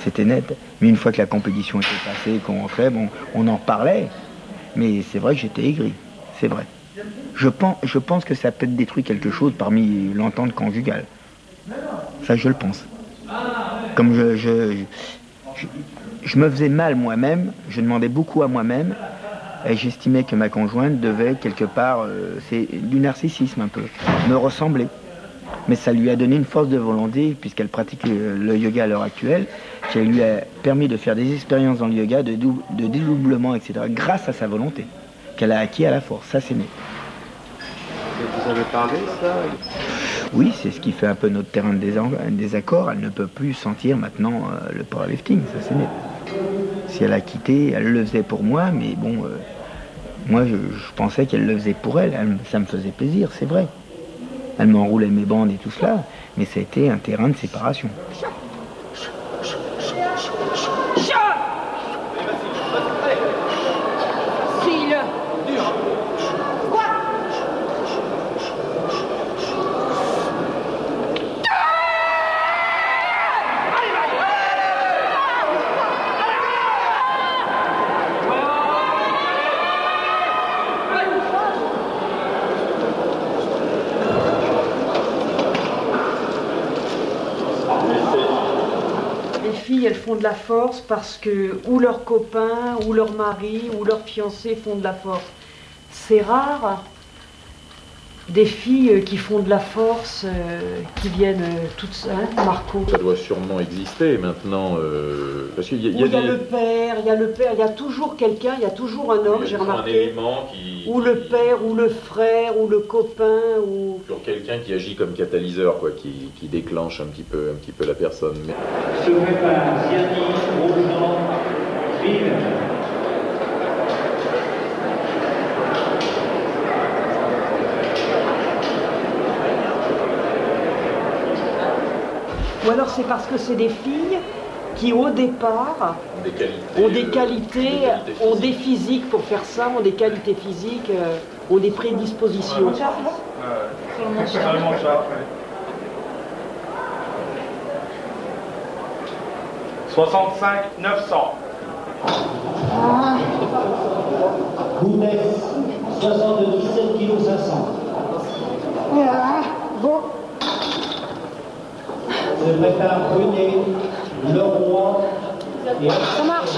C'était net. Mais une fois que la compétition était passée, qu'on rentrait, bon, on en parlait. Mais c'est vrai que j'étais aigri. C'est vrai. Je pense que ça peut détruire quelque chose parmi l'entente conjugale. Ça, je le pense. Comme je me faisais mal moi-même, je demandais beaucoup à moi-même, Et j'estimais que ma conjointe devait quelque part, c'est du narcissisme un peu, me ressembler. Mais ça lui a donné une force de volonté, puisqu'elle pratique le yoga à l'heure actuelle, qui lui a permis de faire des expériences dans le yoga, de dédoublement, etc., grâce à sa volonté, qu'elle a acquis à la force. Ça, c'est né. Vous avez parlé de ça? Oui, c'est ce qui fait un peu notre terrain de désaccord. Elle ne peut plus sentir maintenant le powerlifting, ça c'est net. Si elle a quitté, elle le faisait pour moi, mais bon, moi je pensais qu'elle le faisait pour elle. Ça me faisait plaisir, c'est vrai. Elle m'enroulait mes bandes et tout cela, mais ça a été un terrain de séparation. Elles font de la force parce que ou leurs copains, ou leur mari, ou leur fiancé font de la force. C'est rare des filles qui font de la force, qui viennent toutes seules, hein, Marco. Ça doit sûrement exister maintenant, parce qu'il y a le père, il y a toujours quelqu'un, il y a toujours un homme, j'ai remarqué. Ou le père, ou le frère, ou le copain, ou... Toujours quelqu'un qui agit comme catalyseur, quoi, qui déclenche un petit peu la personne. Mais... Se prépare, Ziani, Grosjean, Ville. Ou alors c'est parce que c'est des filles qui au départ ont des qualités, ont des physiques pour faire ça, ont des qualités physiques, ont des prédispositions. C'est vraiment ça. 65 900. Gounet, 77 kg 500. Bon. Se prépare Brunet, Leroy et... Ça marche.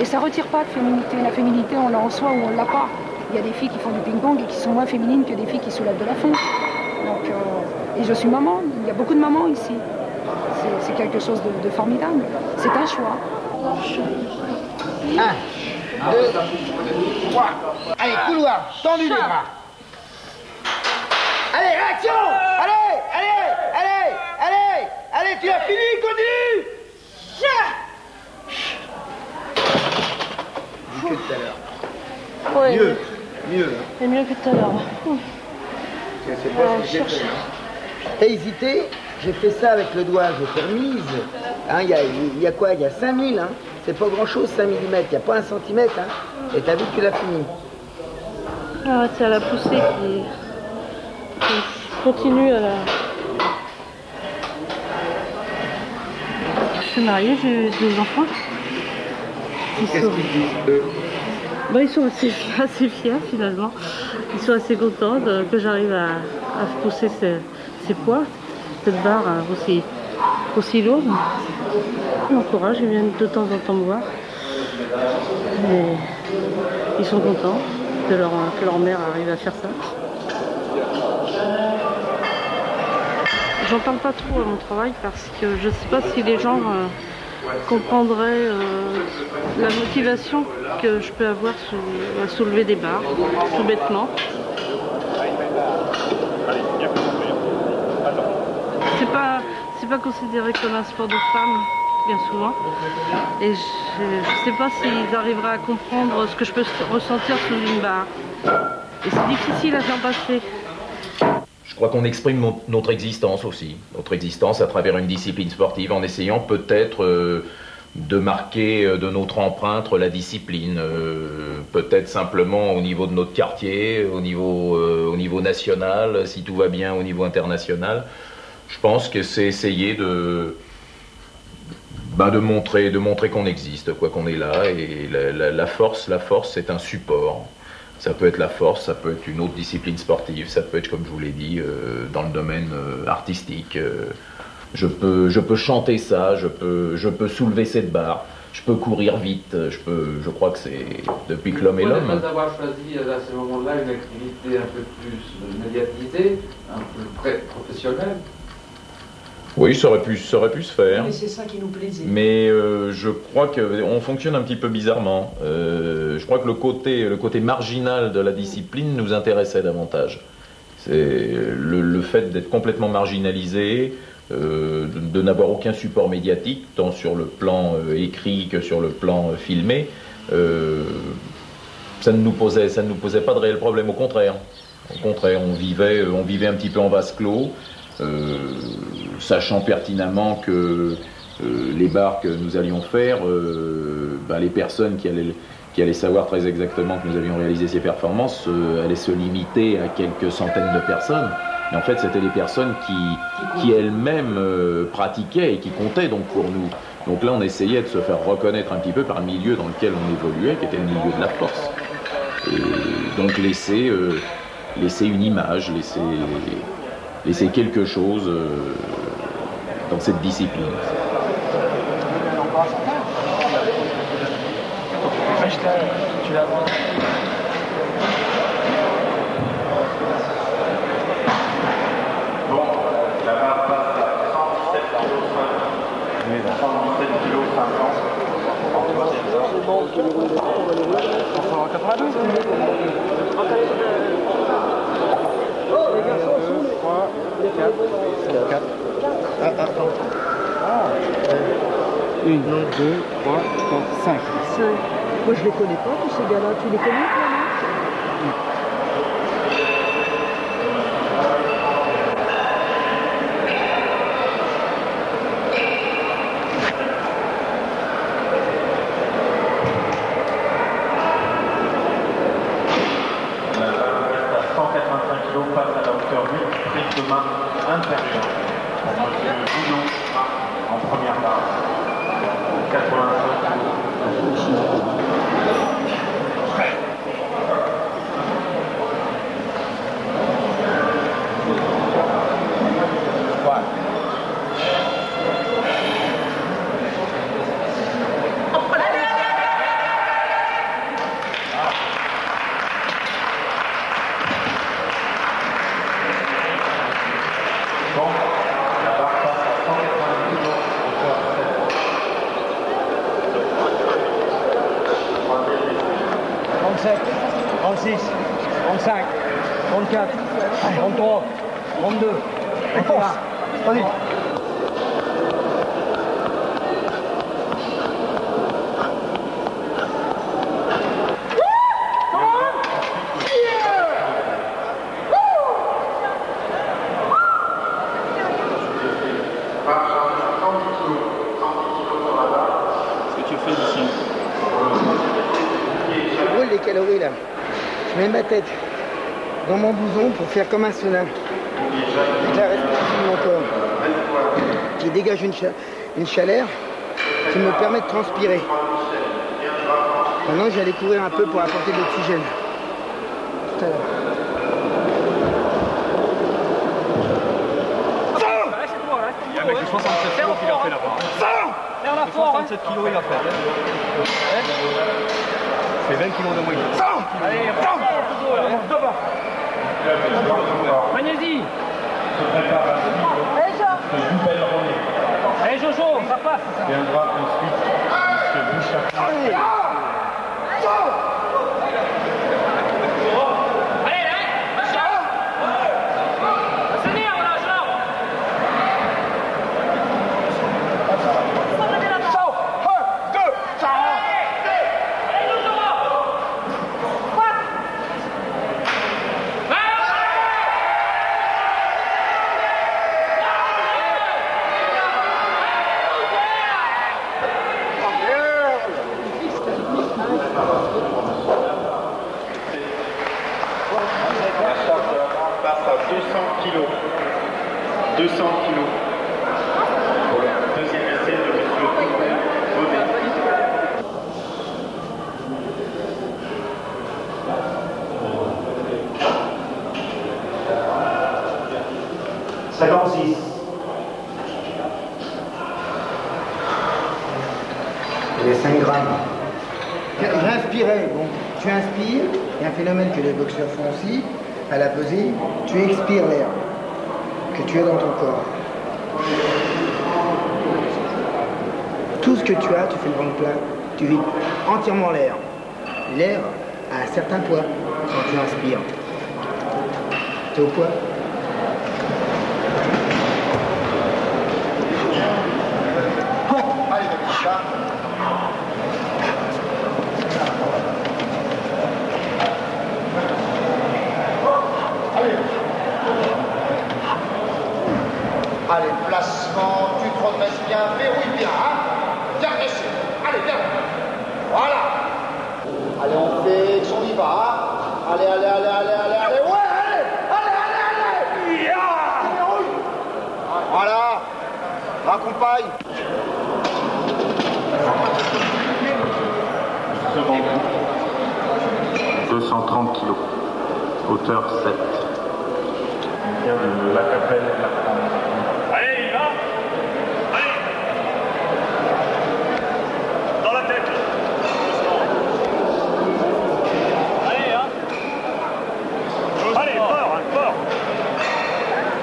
Et ça retire pas de féminité. La féminité, on l'a en soi ou on l'a pas. Il y a des filles qui font du ping-pong et qui sont moins féminines que des filles qui soulèvent de la fonte. Donc, et je suis maman, il y a beaucoup de mamans ici. C'est quelque chose de formidable. C'est un choix. 1, 2, 3. Allez, couloir, tendu les bras. Allez, réaction. Allez, tu as fini, continue. Mieux que tout à l'heure. Ouais, Mieux. c'est mieux que tout à l'heure. C'est pas ce que j'ai fait. T'as hésité, j'ai fait ça avec le doigt, j'ai fait remise. Hein, il y a quoi? Il y a 5000, hein. C'est pas grand chose, 5 mm, il n'y a pas 1 centimètre, hein. Et t'as vu que tu l'as fini. Ah ouais, c'est à la poussée qui continue à la... Je suis mariée, j'ai 2 enfants. Qu'est-ce qu'ils disent, eux? Ils sont assez fiers finalement. Ils sont assez contents que j'arrive à pousser ces poids, cette barre aussi lourde. Ils m'encouragent, ils viennent de temps en temps me voir. Et ils sont contents que leur mère arrive à faire ça. J'en parle pas trop à mon travail parce que je sais pas si les gens comprendraient la motivation que je peux avoir à soulever des barres, tout bêtement. C'est pas considéré comme un sport de femme, bien souvent. Et je sais pas s'ils arriveraient à comprendre ce que je peux ressentir sous une barre. Et c'est difficile à faire passer. Je crois qu'on exprime notre existence aussi, notre existence à travers une discipline sportive, en essayant peut-être de marquer de notre empreinte la discipline, peut-être simplement au niveau de notre quartier, au niveau national, si tout va bien au niveau international. Je pense que c'est essayer de montrer qu'on existe, quoi, qu'on est là. Et la force, c'est un support. Ça peut être la force, ça peut être une autre discipline sportive, ça peut être, comme je vous l'ai dit, dans le domaine artistique. Je peux chanter ça, je peux soulever cette barre, je peux courir vite, je crois que c'est depuis que l'homme est l'homme. Le fait d'avoir choisi à ce moment-là une activité un peu plus médiatisée, un peu professionnelle. Oui, ça aurait pu se faire. Mais c'est ça qui nous plaisait. Mais je crois qu'on fonctionne un petit peu bizarrement. Je crois que le côté marginal de la discipline nous intéressait davantage. C'est le fait d'être complètement marginalisé, de n'avoir aucun support médiatique, tant sur le plan écrit que sur le plan filmé. Ça ne nous posait pas de réel problème, au contraire. Au contraire, on vivait un petit peu en vase clos. Sachant pertinemment que les bars que nous allions faire, les personnes qui allaient savoir très exactement que nous avions réalisé ces performances allaient se limiter à quelques centaines de personnes. Mais en fait, c'était des personnes qui elles-mêmes pratiquaient et qui comptaient donc pour nous. Donc là, on essayait de se faire reconnaître un petit peu par le milieu dans lequel on évoluait, qui était le milieu de la force. Et donc laisser une image, laisser quelque chose dans cette discipline. Bon, la barre passe à 117 kg 117 kg 50 en troisième zone. On s'en va en 92. 4. Ah, 1, 2, 3, 4, 5. Moi je les connais pas tous ces gars-là, tu les connais toi? La barre reste à 185 kg face à la hauteur 8, prise de main inférieure. Monsieur Boulot en première barre. 85 kg. Je brûle les calories là. Je mets ma tête dans mon blouson pour faire comme un sauna. Avec la respiration de mon corps. Qui dégage une chaleur qui me permet de transpirer. Maintenant j'allais courir un peu pour apporter de l'oxygène. Tout à l'heure. Il y a un mec de 67 kg qui l'a fait là-bas. 67 kg il a fait. C'est 20 kg de moyenne. Allez, Magnésie. Allez Jojo, ça passe. Viendra ensuite M. Bouchard. Les 5 grammes. J'inspirais. Bon, tu inspires, il y a un phénomène que les boxeurs font aussi, à la pesée, tu expires l'air que tu as dans ton corps. Tout ce que tu as, tu fais le ventre plat, tu vides entièrement l'air. L'air a un certain poids quand tu inspires. T'es au poids? Allez, placement, tu te redresses bien, verrouille bien, hein? Bien dressé. Allez, viens. Voilà. Allez, on fixe, on y va, hein? Allez, allez, allez, allez, allez, allez. Ouais, allez, allez, allez, allez. Yeah. Voilà. Raccompagne. Second coup. 230 kg. Hauteur 7. Vient de la Capelle, la France. Allez, il va. Allez. Dans la tête. Allez, hein. Allez, fort, hein, fort.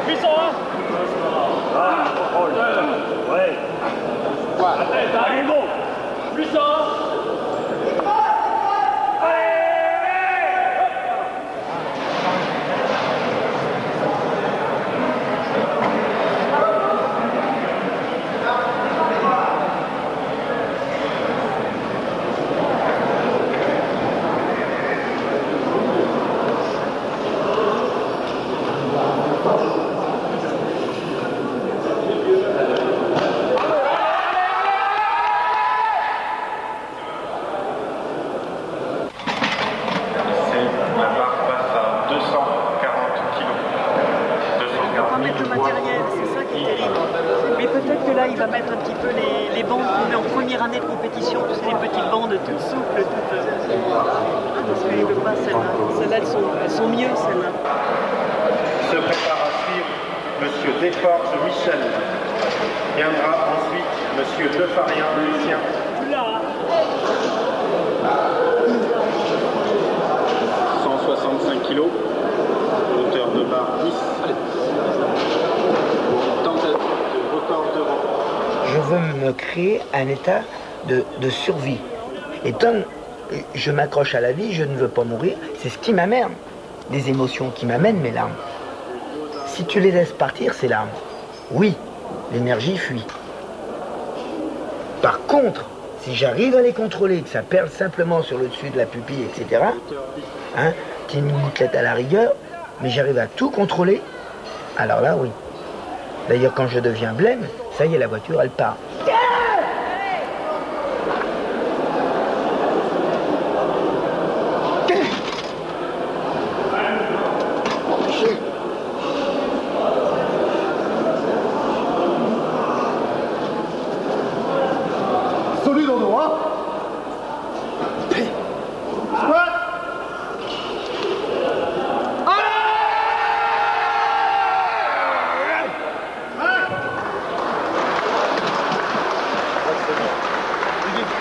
Puissant, hein. Ah, contrôle. Ouais. La tête, hein. Allez, bon. Puissant, hein. Elles sont mieux, celles-là. Se prépare à suivre Monsieur Desforges Michel. Viendra ensuite Monsieur Defarien Lucien. Là. 165 kg. Hauteur de barre 10. Allez. Tentative de record d'Europe. Je veux me créer un état de survie. Et tant je m'accroche à la vie, je ne veux pas mourir, c'est ce qui m'amène. Des émotions qui m'amènent mes larmes. Si tu les laisses partir, ces larmes, oui, l'énergie fuit. Par contre, si j'arrive à les contrôler, que ça perle simplement sur le dessus de la pupille, etc., hein, qu'il y ait une gouttelette à la rigueur, mais j'arrive à tout contrôler, alors là, oui. D'ailleurs, quand je deviens blême, ça y est, la voiture, elle part.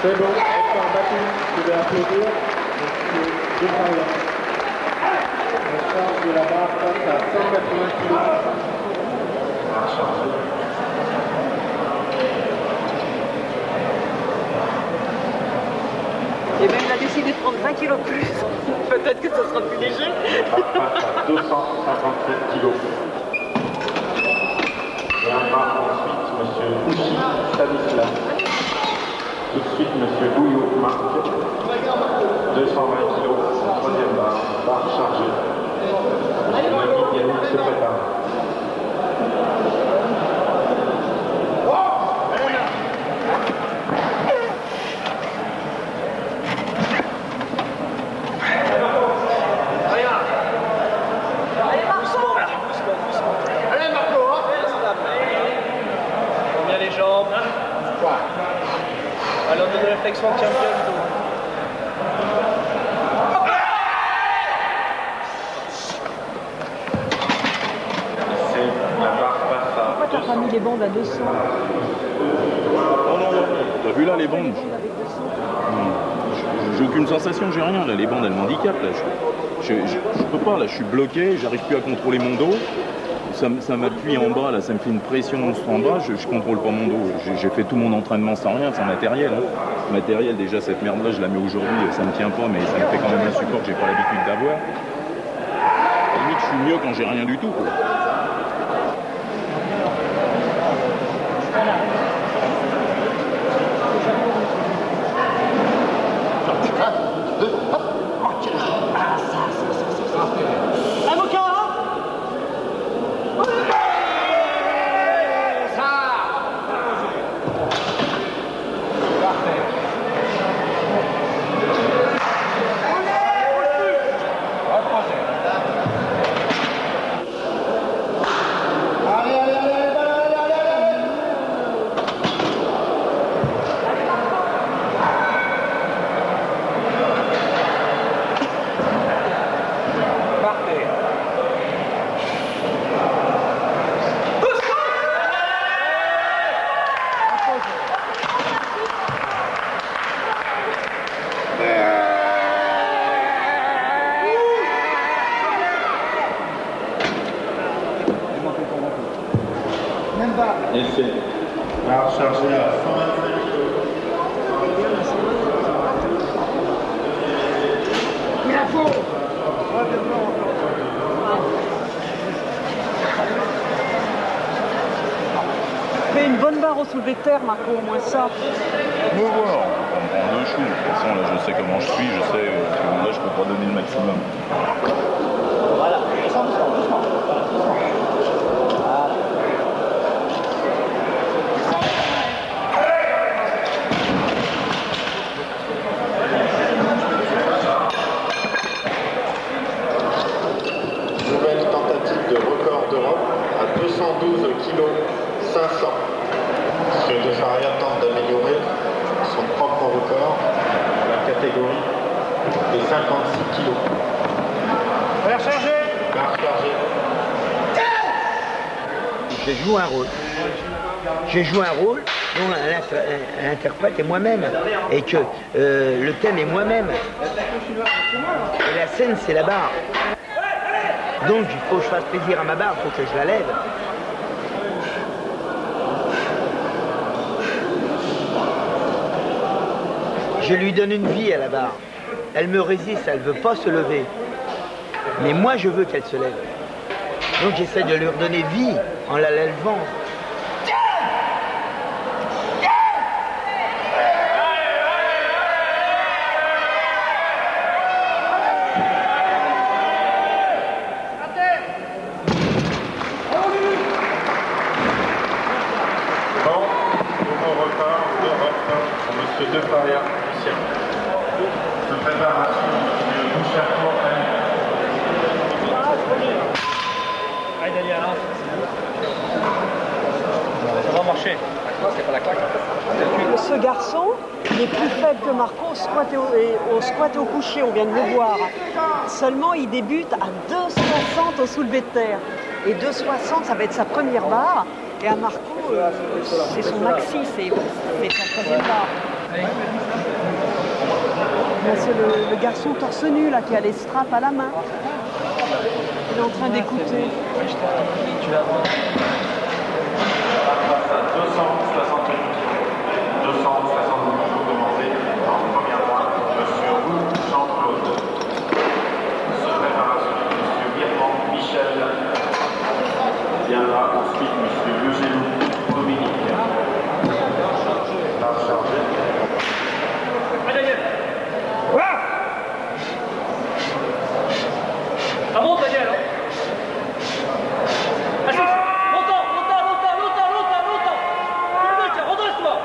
C'est bon, effort battu, je vais applaudir Monsieur Defarien. La charge de la barre passe à 180 kg. Barre chargée. Et bien il a décidé de prendre 20 kilos de plus. Peut-être que ça sera plus léger. La barre passe à 257 kg. Viendra ensuite Monsieur Ouchy Stanislas. Tout de suite, Monsieur Bouillot, Marc, 220 kg, troisième barre chargée. Monsieur Nagui Yannick se prépare. Allez, Marco, hein. Bien les jambes. Alors, de la flexion tient bien le dos. La barre passe à Pourquoi t'as pas mis les bandes à 200? Non, t'as vu là les bombes? Avec 200. J'ai aucune sensation, j'ai rien. Là, les bandes, elles m'handicapent. Là. Je peux pas, là, je suis bloqué, j'arrive plus à contrôler mon dos. Ça m'appuie en bas, là, ça me fait une pression en bas, je contrôle pas mon dos. J'ai fait tout mon entraînement sans rien, sans matériel. Hein. Matériel, déjà, cette merde-là, je la mets aujourd'hui, ça me tient pas, mais ça me fait quand même un support que j'ai pas l'habitude d'avoir. À la limite, je suis mieux quand j'ai rien du tout, quoi. Essai. Barre chargée à 125 kg. Il la faut. Fais une bonne barre au soulevé de terre, Marco, au moins ça. Me voir, on me prend deux choux. De toute façon, là, je sais comment je suis, je sais que là, je peux pas donner le maximum. Voilà, doucement, doucement. Nouvelle tentative de record d'Europe à 212 kg 500. Monsieur De Faria tente d'améliorer son propre record dans la catégorie des 56 kg. Barre chargée. Barre chargée. Je joue un rôle. Je joue un rôle dont l'interprète est moi-même. Et que le thème est moi-même. Et la scène, c'est la barre. Donc il faut que je fasse plaisir à ma barre, il faut que je la lève. Je lui donne une vie à la barre. Elle me résiste, elle ne veut pas se lever. Mais moi, je veux qu'elle se lève. Donc j'essaie de lui redonner vie en la levant. Bon, nouveau record d'Europe pour Monsieur De Faria, Lucien. Se prépare à suivre Monsieur Bouchard. Allez Daniel, hein. Ça va marcher. C'est pas la claque. Ce garçon, il est plus faible que Marco au squat et au coucher, on vient de le voir. Seulement, il débute à 2,60 au soulevé de terre. Et 2,60, ça va être sa première barre. Et à Marco, c'est son maxi, c'est sa troisième barre. C'est le garçon torse nu là, qui a les straps à la main. Il est en train d'écouter. 270 kg demandés en première voie, Monsieur Roux Jean-Claude. Se prépare à suivre Monsieur Birman Michel. Viendra ensuite Monsieur Legelou Dominique. Barre chargée. Voilà. Ça monte Daniel, hein. Allez, longtemps. Redresse-toi.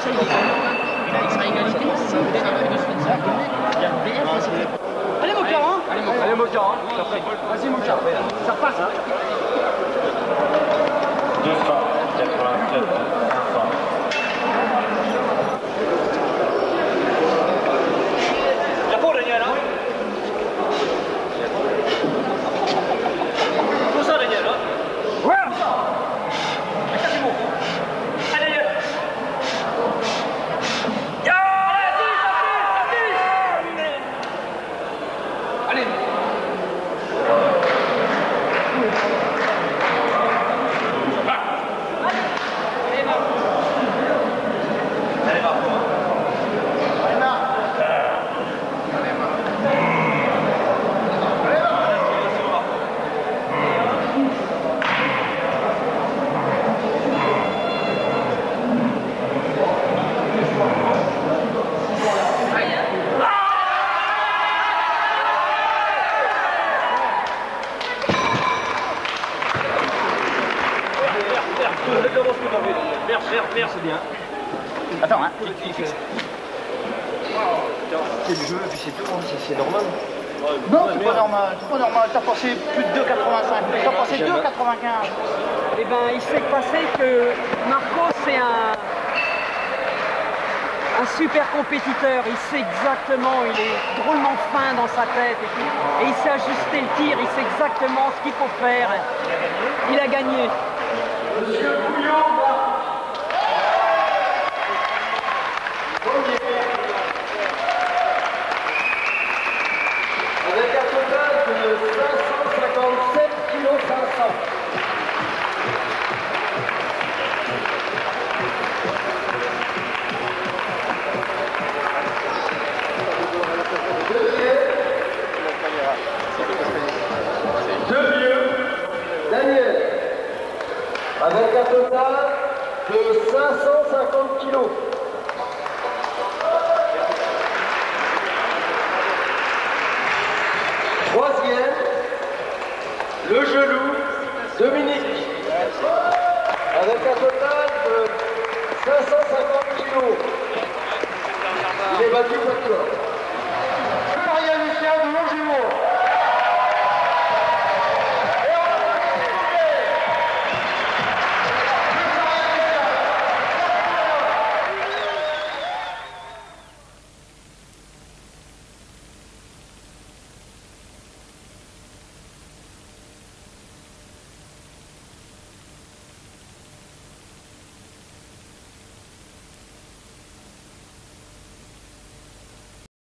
Il sera égalité, ça veut dire qu'il a fait 2,25. Allez Moka, hein. Allez Moka, hein. Vas-y Moka. Ça repasse, hein. 287, 500. La peau, Daniel, hein. Tout ça, Daniel, hein. Ouais. C'est bon. Allez, Daniel. Allez. Faire, c'est bien. Attends, hein. C'est le jeu, et puis c'est tout, c'est normal. Non, c'est pas normal, t'as passé plus de 2,85, t'as passé 2,95. Eh ben, il s'est passé que Marco, c'est un super compétiteur. Il sait exactement, il est drôlement fin dans sa tête et tout. Et il sait ajuster le tir, il sait exactement ce qu'il faut faire. Il a gagné. Monsieur Bouillon, avec un total de 557 kg 500. Deux vieux, Daniel, avec un total de 550 kg. Troisième, le gelou, Dominique, avec un total de 550 kg. Il est battu par toi.